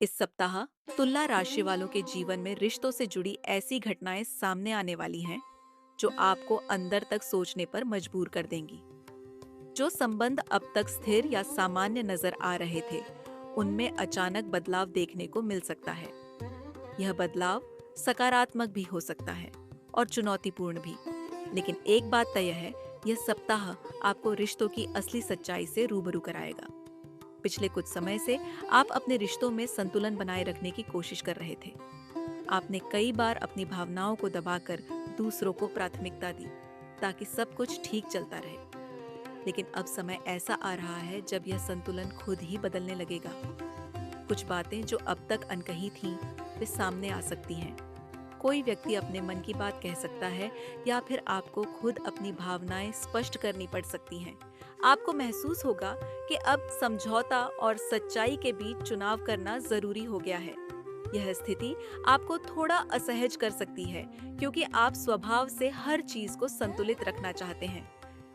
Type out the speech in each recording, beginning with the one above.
इस सप्ताह तुला राशि वालों के जीवन में रिश्तों से जुड़ी ऐसी घटनाएं सामने आने वाली हैं जो आपको अंदर तक सोचने पर मजबूर कर देंगी। जो संबंध अब तक स्थिर या सामान्य नजर आ रहे थे, उनमें अचानक बदलाव देखने को मिल सकता है। यह बदलाव सकारात्मक भी हो सकता है और चुनौतीपूर्ण भी। लेकिन एक बात तय है, यह सप्ताह आपको रिश्तों की असली सच्चाई से रूबरू कराएगा। पिछले कुछ समय से आप अपने रिश्तों में संतुलन बनाए रखने की कोशिश कर रहे थे। आपने कई बार अपनी भावनाओं को दबाकर दूसरों को प्राथमिकता दी ताकि सब कुछ ठीक चलता रहे। लेकिन अब समय ऐसा आ रहा है जब यह संतुलन खुद ही बदलने लगेगा। कुछ बातें जो अब तक अनकही थीं, वे सामने आ सकती हैं। कोई व्यक्ति अपने मन की बात कह सकता है या फिर आपको खुद अपनी भावनाएं स्पष्ट करनी पड़ सकती हैं। आपको महसूस होगा कि अब समझौता और सच्चाई के बीच चुनाव करना जरूरी हो गया है। यह स्थिति आपको थोड़ा असहज कर सकती है क्योंकि आप स्वभाव से हर चीज को संतुलित रखना चाहते हैं।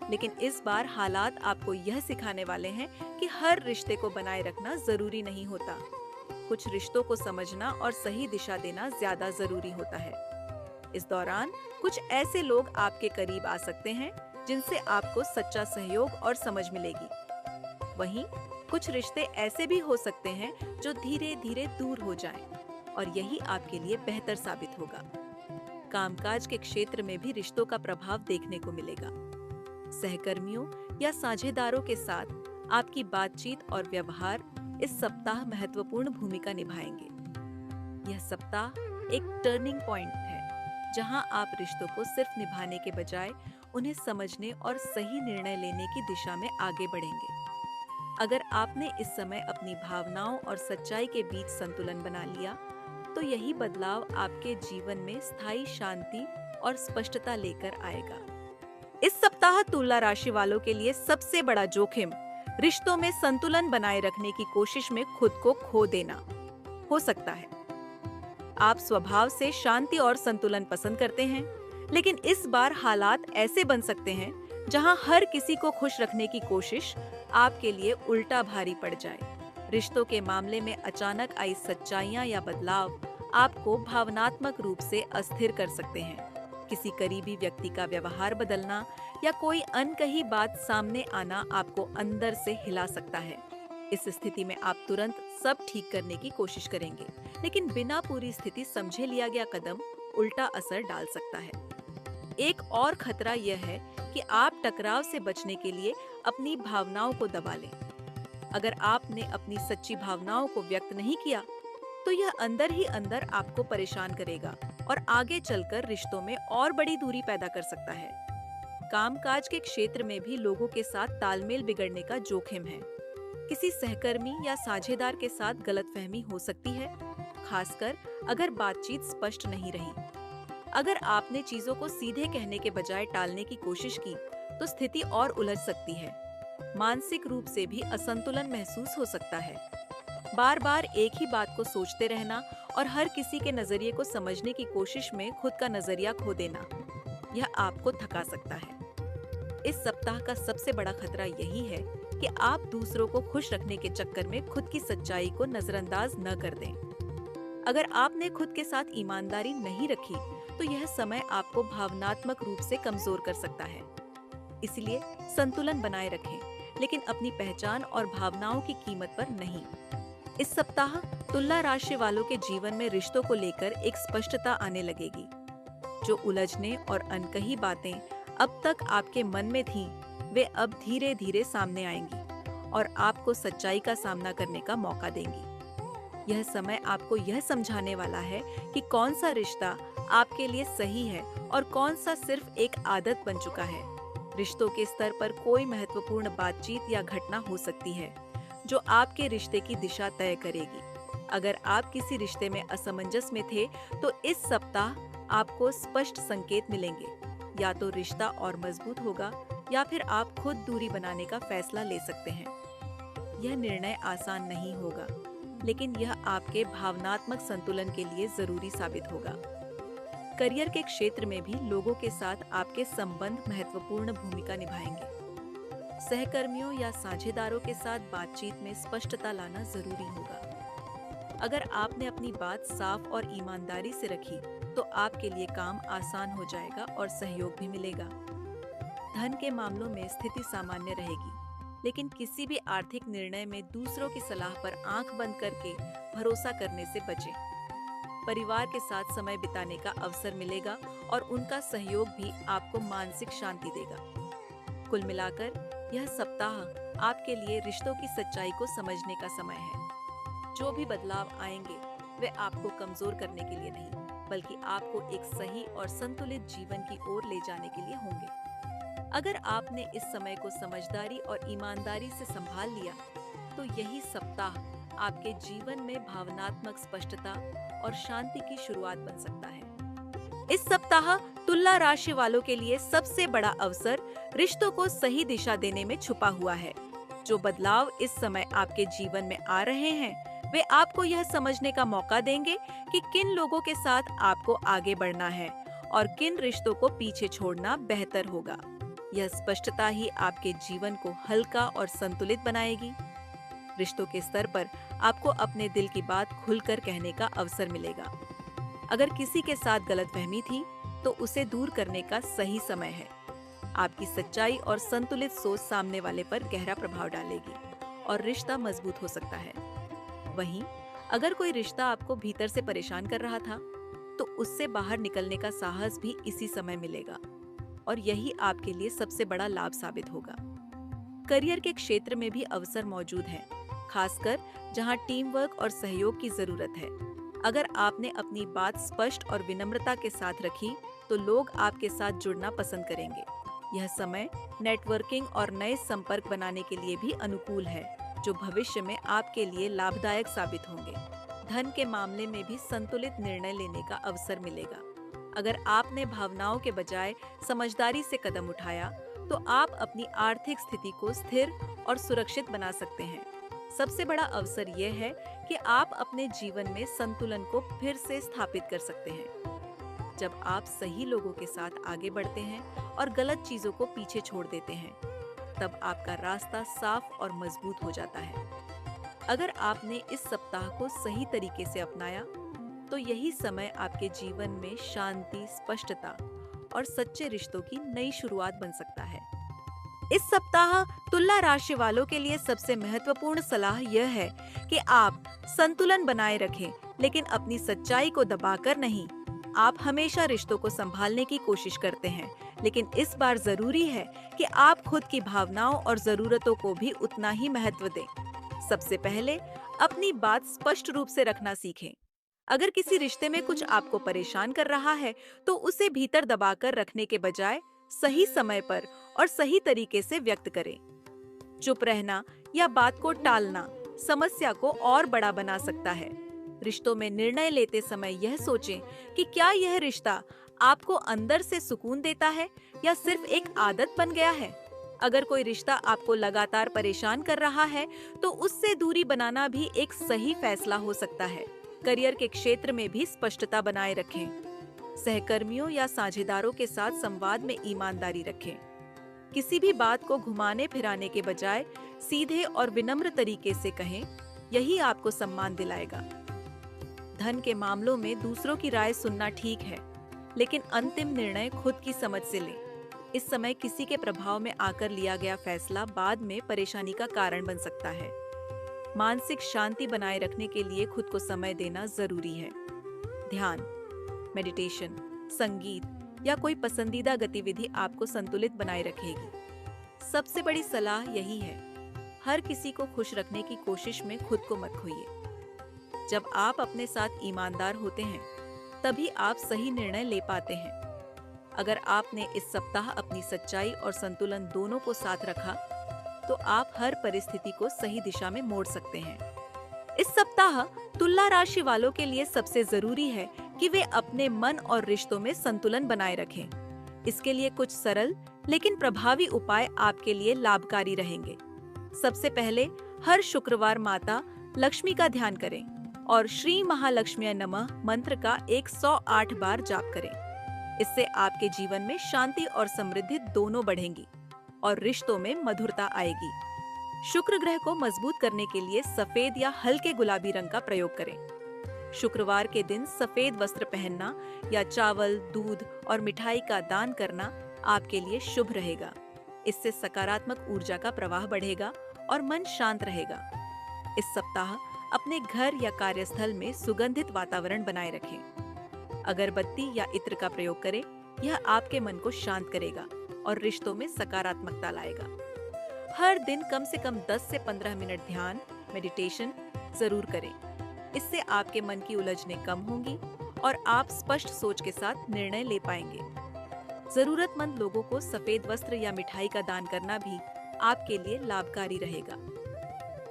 लेकिन इस बार हालात आपको यह सिखाने वाले हैं कि हर रिश्ते को बनाए रखना जरूरी नहीं होता। कुछ रिश्तों को समझना और सही दिशा देना ज्यादा जरूरी होता है। इस दौरान कुछ ऐसे लोग आपके करीब आ सकते हैं जिनसे आपको सच्चा सहयोग और समझ मिलेगी। वहीं कुछ रिश्ते ऐसे भी हो सकते हैं जो धीरे धीरे दूर हो जाएं, और यही आपके लिए बेहतर साबित होगा। कामकाज के क्षेत्र में भी रिश्तों का प्रभाव देखने को मिलेगा। सहकर्मियों या साझेदारों के साथ आपकी बातचीत और व्यवहार इस सप्ताह महत्वपूर्ण भूमिका निभाएंगे। यह सप्ताह एक टर्निंग पॉइंट है, जहां आप रिश्तों को सिर्फ निभाने के बजाय उन्हें समझने और सही निर्णय लेने की दिशा में आगे बढ़ेंगे। अगर आपने इस समय अपनी भावनाओं और सच्चाई के बीच संतुलन बना लिया, तो यही बदलाव आपके जीवन में स्थायी शांति और स्पष्टता लेकर आएगा। इस सप्ताह तुला राशि वालों के लिए सबसे बड़ा जोखिम रिश्तों में संतुलन बनाए रखने की कोशिश में खुद को खो देना हो सकता है। आप स्वभाव से शांति और संतुलन पसंद करते हैं, लेकिन इस बार हालात ऐसे बन सकते हैं जहां हर किसी को खुश रखने की कोशिश आपके लिए उल्टा भारी पड़ जाए। रिश्तों के मामले में अचानक आई सच्चाइयां या बदलाव आपको भावनात्मक रूप से अस्थिर कर सकते हैं। किसी करीबी व्यक्ति का व्यवहार बदलना या कोई अनकही बात सामने आना आपको अंदर से हिला सकता है। इस स्थिति में आप तुरंत सब ठीक करने की कोशिश करेंगे, लेकिन बिना पूरी स्थिति समझे लिया गया कदम उल्टा असर डाल सकता है। एक और खतरा यह है कि आप टकराव से बचने के लिए अपनी भावनाओं को दबा लें। अगर आपने अपनी सच्ची भावनाओं को व्यक्त नहीं किया, तो यह अंदर ही अंदर आपको परेशान करेगा और आगे चलकर रिश्तों में और बड़ी दूरी पैदा कर सकता है। कामकाज के क्षेत्र में भी लोगों के साथ तालमेल बिगड़ने का जोखिम है। किसी सहकर्मी या साझेदार के साथ गलतफहमी हो सकती है, खासकर अगर बातचीत स्पष्ट नहीं रही। अगर आपने चीजों को सीधे कहने के बजाय टालने की कोशिश की, तो स्थिति और उलझ सकती है। मानसिक रूप से भी असंतुलन महसूस हो सकता है। बार बार एक ही बात को सोचते रहना और हर किसी के नजरिए को समझने की कोशिश में खुद का नजरिया खो देना, यह आपको थका सकता है। इस सप्ताह का सबसे बड़ा खतरा यही है कि आप दूसरों को खुश रखने के चक्कर में खुद की सच्चाई को नजरअंदाज न कर दें। अगर आपने खुद के साथ ईमानदारी नहीं रखी, तो यह समय आपको भावनात्मक रूप से कमजोर कर सकता है। इसलिए संतुलन बनाए रखें, लेकिन अपनी पहचान और भावनाओं की कीमत पर नहीं। इस सप्ताह तुला राशि वालों के जीवन में रिश्तों को लेकर एक स्पष्टता आने लगेगी। जो उलझने और अनकही बातें अब तक आपके मन में थीं, वे अब धीरे धीरे सामने आएंगी और आपको सच्चाई का सामना करने का मौका देंगी। यह समय आपको यह समझाने वाला है कि कौन सा रिश्ता आपके लिए सही है और कौन सा सिर्फ एक आदत बन चुका है। रिश्तों के स्तर पर कोई महत्वपूर्ण बातचीत या घटना हो सकती है जो आपके रिश्ते की दिशा तय करेगी। अगर आप किसी रिश्ते में असमंजस में थे, तो इस सप्ताह आपको स्पष्ट संकेत मिलेंगे। या तो रिश्ता और मजबूत होगा, या फिर आप खुद दूरी बनाने का फैसला ले सकते हैं। यह निर्णय आसान नहीं होगा, लेकिन यह आपके भावनात्मक संतुलन के लिए जरूरी साबित होगा। करियर के क्षेत्र में भी लोगों के साथ आपके संबंध महत्वपूर्ण भूमिका निभाएंगे। सहकर्मियों या साझेदारों के साथ बातचीत में स्पष्टता लाना जरूरी होगा। अगर आपने अपनी बात साफ और ईमानदारी से रखी तो आपके लिए काम आसान हो जाएगा और सहयोग भी मिलेगा। धन के मामलों में स्थिति सामान्य रहेगी, लेकिन किसी भी आर्थिक निर्णय में दूसरों की सलाह पर आंख बंद करके भरोसा करने से बचें। परिवार के साथ समय बिताने का अवसर मिलेगा और उनका सहयोग भी आपको मानसिक शांति देगा। कुल मिलाकर यह सप्ताह आपके लिए रिश्तों की सच्चाई को समझने का समय है। जो भी बदलाव आएंगे वे आपको कमजोर करने के लिए नहीं, बल्कि आपको एक सही और संतुलित जीवन की ओर ले जाने के लिए होंगे। अगर आपने इस समय को समझदारी और ईमानदारी से संभाल लिया, तो यही सप्ताह आपके जीवन में भावनात्मक स्पष्टता और शांति की शुरुआत बन सकता है। इस सप्ताह तुला राशि वालों के लिए सबसे बड़ा अवसर रिश्तों को सही दिशा देने में छुपा हुआ है। जो बदलाव इस समय आपके जीवन में आ रहे हैं, वे आपको यह समझने का मौका देंगे कि किन लोगों के साथ आपको आगे बढ़ना है और किन रिश्तों को पीछे छोड़ना बेहतर होगा। यह स्पष्टता ही आपके जीवन को हल्का और संतुलित बनाएगी। रिश्तों के स्तर पर आपको अपने दिल की बात खुलकर कहने का अवसर मिलेगा। अगर किसी के साथ गलतफहमी थी, तो उसे दूर करने का सही समय है। आपकी सच्चाई और संतुलित सोच सामने वाले पर गहरा प्रभाव डालेगी और रिश्ता मजबूत हो सकता है। वहीं अगर कोई रिश्ता आपको भीतर से परेशान कर रहा था, तो उससे बाहर निकलने का साहस भी इसी समय मिलेगा और यही आपके लिए सबसे बड़ा लाभ साबित होगा। करियर के क्षेत्र में भी अवसर मौजूद हैं, खासकर जहां टीम वर्क और सहयोग की जरूरत है। अगर आपने अपनी बात स्पष्ट और विनम्रता के साथ रखी, तो लोग आपके साथ जुड़ना पसंद करेंगे। यह समय नेटवर्किंग और नए संपर्क बनाने के लिए भी अनुकूल है, जो भविष्य में आपके लिए लाभदायक साबित होंगे। धन के मामले में भी संतुलित निर्णय लेने का अवसर मिलेगा। अगर आपने भावनाओं के बजाय समझदारी से कदम उठाया, तो आप अपनी आर्थिक स्थिति को स्थिर और सुरक्षित बना सकते हैं। सबसे बड़ा अवसर यह है कि आप अपने जीवन में संतुलन को फिर से स्थापित कर सकते हैं। जब आप सही लोगों के साथ आगे बढ़ते हैं और गलत चीजों को पीछे छोड़ देते हैं, तब आपका रास्ता साफ और मजबूत हो जाता है। अगर आपने इस सप्ताह को सही तरीके से अपनाया, तो यही समय आपके जीवन में शांति, स्पष्टता और सच्चे रिश्तों की नई शुरुआत बन सकता है। इस सप्ताह तुला राशि वालों के लिए सबसे महत्वपूर्ण सलाह यह है कि आप संतुलन बनाए रखें, लेकिन अपनी सच्चाई को दबाकर नहीं। आप हमेशा रिश्तों को संभालने की कोशिश करते हैं, लेकिन इस बार जरूरी है कि आप खुद की भावनाओं और जरूरतों को भी उतना ही महत्व दें। सबसे पहले अपनी बात स्पष्ट रूप से रखना सीखें। अगर किसी रिश्ते में कुछ आपको परेशान कर रहा है, तो उसे भीतर दबाकर रखने के बजाय सही समय पर और सही तरीके से व्यक्त करें। चुप रहना या बात को टालना समस्या को और बड़ा बना सकता है। रिश्तों में निर्णय लेते समय यह सोचें कि क्या यह रिश्ता आपको अंदर से सुकून देता है या सिर्फ एक आदत बन गया है। अगर कोई रिश्ता आपको लगातार परेशान कर रहा है, तो उससे दूरी बनाना भी एक सही फैसला हो सकता है। करियर के क्षेत्र में भी स्पष्टता बनाए रखें। सहकर्मियों या साझेदारों के साथ संवाद में ईमानदारी रखें। किसी भी बात को घुमाने फिराने के बजाय सीधे और विनम्र तरीके से कहें, यही आपको सम्मान दिलाएगा। धन के मामलों में दूसरों की राय सुनना ठीक है, लेकिन अंतिम निर्णय खुद की समझ से लें। इस समय किसी के प्रभाव में आकर लिया गया फैसला बाद में परेशानी का कारण बन सकता है। मानसिक शांति बनाए रखने के लिए खुद को समय देना जरूरी है। ध्यान, मेडिटेशन, संगीत या कोई पसंदीदा गतिविधि आपको संतुलित बनाए रखेगी। सबसे बड़ी सलाह यही है, हर किसी को खुश रखने की कोशिश में खुद को मत खोइए। जब आप अपने साथ ईमानदार होते हैं, तभी आप सही निर्णय ले पाते हैं। अगर आपने इस सप्ताह अपनी सच्चाई और संतुलन दोनों को साथ रखा, तो आप हर परिस्थिति को सही दिशा में मोड़ सकते हैं। इस सप्ताह तुला राशि वालों के लिए सबसे जरूरी है कि वे अपने मन और रिश्तों में संतुलन बनाए रखें। इसके लिए कुछ सरल लेकिन प्रभावी उपाय आपके लिए लाभकारी रहेंगे। सबसे पहले, हर शुक्रवार माता लक्ष्मी का ध्यान करें और श्री महालक्ष्मी नमः मंत्र का 108 बार जाप करें। इससे आपके जीवन में शांति और समृद्धि दोनों बढ़ेंगी और रिश्तों में मधुरता आएगी। शुक्र ग्रह को मजबूत करने के लिए सफेद या हल्के गुलाबी रंग का प्रयोग करें। शुक्रवार के दिन सफेद वस्त्र पहनना या चावल, दूध और मिठाई का दान करना आपके लिए शुभ रहेगा। इससे सकारात्मक ऊर्जा का प्रवाह बढ़ेगा और मन शांत रहेगा। इस सप्ताह अपने घर या कार्यस्थल में सुगंधित वातावरण बनाए रखें। अगरबत्ती या इत्र का प्रयोग करें। यह आपके मन को शांत करेगा और रिश्तों में सकारात्मकता लाएगा। हर दिन कम से कम 10 से 15 मिनट ध्यान, मेडिटेशन जरूर करें। इससे आपके मन की उलझनें कम होंगी और आप स्पष्ट सोच के साथ निर्णय ले पाएंगे। जरूरतमंद लोगों को सफेद वस्त्र या मिठाई का दान करना भी आपके लिए लाभकारी रहेगा।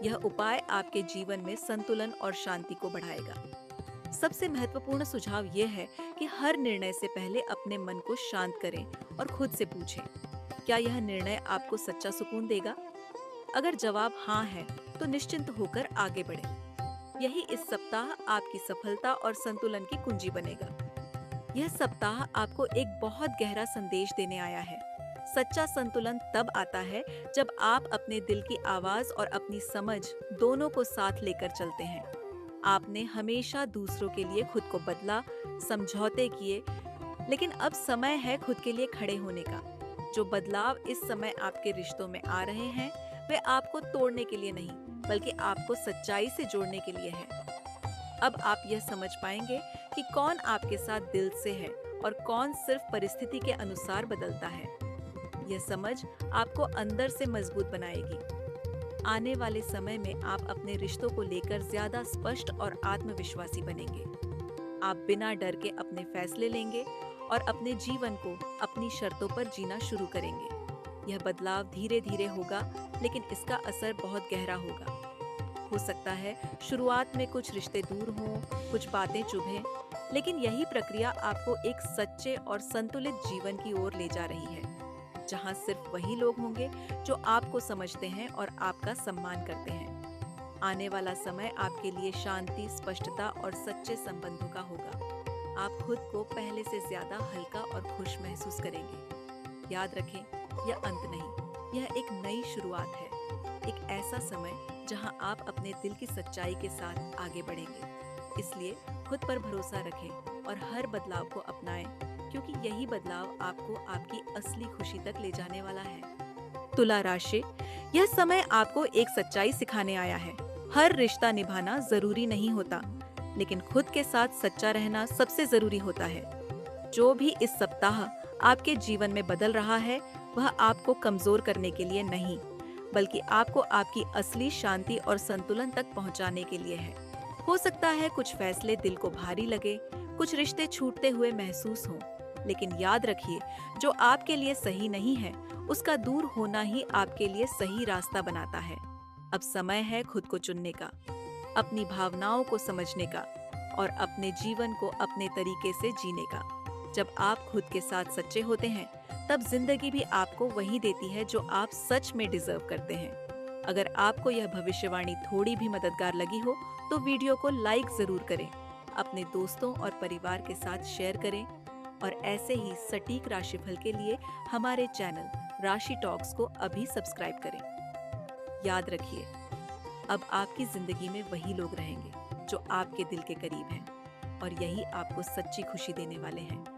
यह उपाय आपके जीवन में संतुलन और शांति को बढ़ाएगा। सबसे महत्वपूर्ण सुझाव यह है कि हर निर्णय से पहले अपने मन को शांत करें और खुद से पूछें, क्या यह निर्णय आपको सच्चा सुकून देगा? अगर जवाब हाँ है, तो निश्चिंत होकर आगे बढ़ें। यही इस सप्ताह आपकी सफलता और संतुलन की कुंजी बनेगा। यह सप्ताह आपको एक बहुत गहरा संदेश देने आया है। सच्चा संतुलन तब आता है जब आप अपने दिल की आवाज और अपनी समझ दोनों को साथ लेकर चलते हैं। आपने हमेशा दूसरों के लिए खुद को बदला, समझौते किए, लेकिन अब समय है खुद के लिए खड़े होने का। जो बदलाव इस समय आपके रिश्तों में आ रहे हैं, वे आपको तोड़ने के लिए नहीं, बल्कि आपको सच्चाई से जोड़ने के लिए है। अब आप यह समझ पाएंगे कि कौन आपके साथ दिल से है और कौन सिर्फ परिस्थिति के अनुसार बदलता है। यह समझ आपको अंदर से मजबूत बनाएगी। आने वाले समय में आप अपने रिश्तों को लेकर ज्यादा स्पष्ट और आत्मविश्वासी बनेंगे। आप बिना डर के अपने फैसले लेंगे और अपने जीवन को अपनी शर्तों पर जीना शुरू करेंगे। यह बदलाव धीरे धीरे होगा, लेकिन इसका असर बहुत गहरा होगा। हो सकता है शुरुआत में कुछ रिश्ते दूर हों, कुछ बातें चुभें, लेकिन यही प्रक्रिया आपको एक सच्चे और संतुलित जीवन की ओर ले जा रही है, जहां सिर्फ वही लोग होंगे जो आपको समझते हैं और आपका सम्मान करते हैं। आने वाला समय आपके लिए शांति, स्पष्टता और सच्चे संबंधों का होगा। आप खुद को पहले से ज्यादा हल्का और खुश महसूस करेंगे। याद रखें, यह अंत नहीं, यह एक नई शुरुआत है। एक ऐसा समय जहां आप अपने दिल की सच्चाई के साथ आगे बढ़ेंगे। इसलिए खुद पर भरोसा रखें और हर बदलाव को अपनाएं, क्योंकि यही बदलाव आपको आपकी असली खुशी तक ले जाने वाला है। तुला राशि, यह समय आपको एक सच्चाई सिखाने आया है। हर रिश्ता निभाना जरूरी नहीं होता, लेकिन खुद के साथ सच्चा रहना सबसे जरूरी होता है। जो भी इस सप्ताह आपके जीवन में बदल रहा है, वह आपको कमजोर करने के लिए नहीं, बल्कि आपको आपकी असली शांति और संतुलन तक पहुंचाने के लिए है। हो सकता है कुछ फैसले दिल को भारी लगे, कुछ रिश्ते छूटते हुए महसूस हों, लेकिन याद रखिए, जो आपके लिए सही नहीं है, उसका दूर होना ही आपके लिए सही रास्ता बनाता है। अब समय है खुद को चुनने का, अपनी भावनाओं को समझने का और अपने जीवन को अपने तरीके से जीने का। जब आप खुद के साथ सच्चे होते हैं, तब जिंदगी भी आपको वही देती है जो आप सच में डिजर्व करते हैं। अगर आपको यह भविष्यवाणी थोड़ी भी मददगार लगी हो, तो वीडियो को लाइक जरूर करें, अपने दोस्तों और परिवार के साथ शेयर करें और ऐसे ही सटीक राशिफल के लिए हमारे चैनल राशि टॉक्स को अभी सब्सक्राइब करें। याद रखिए, अब आपकी जिंदगी में वही लोग रहेंगे जो आपके दिल के करीब हैं और यही आपको सच्ची खुशी देने वाले हैं।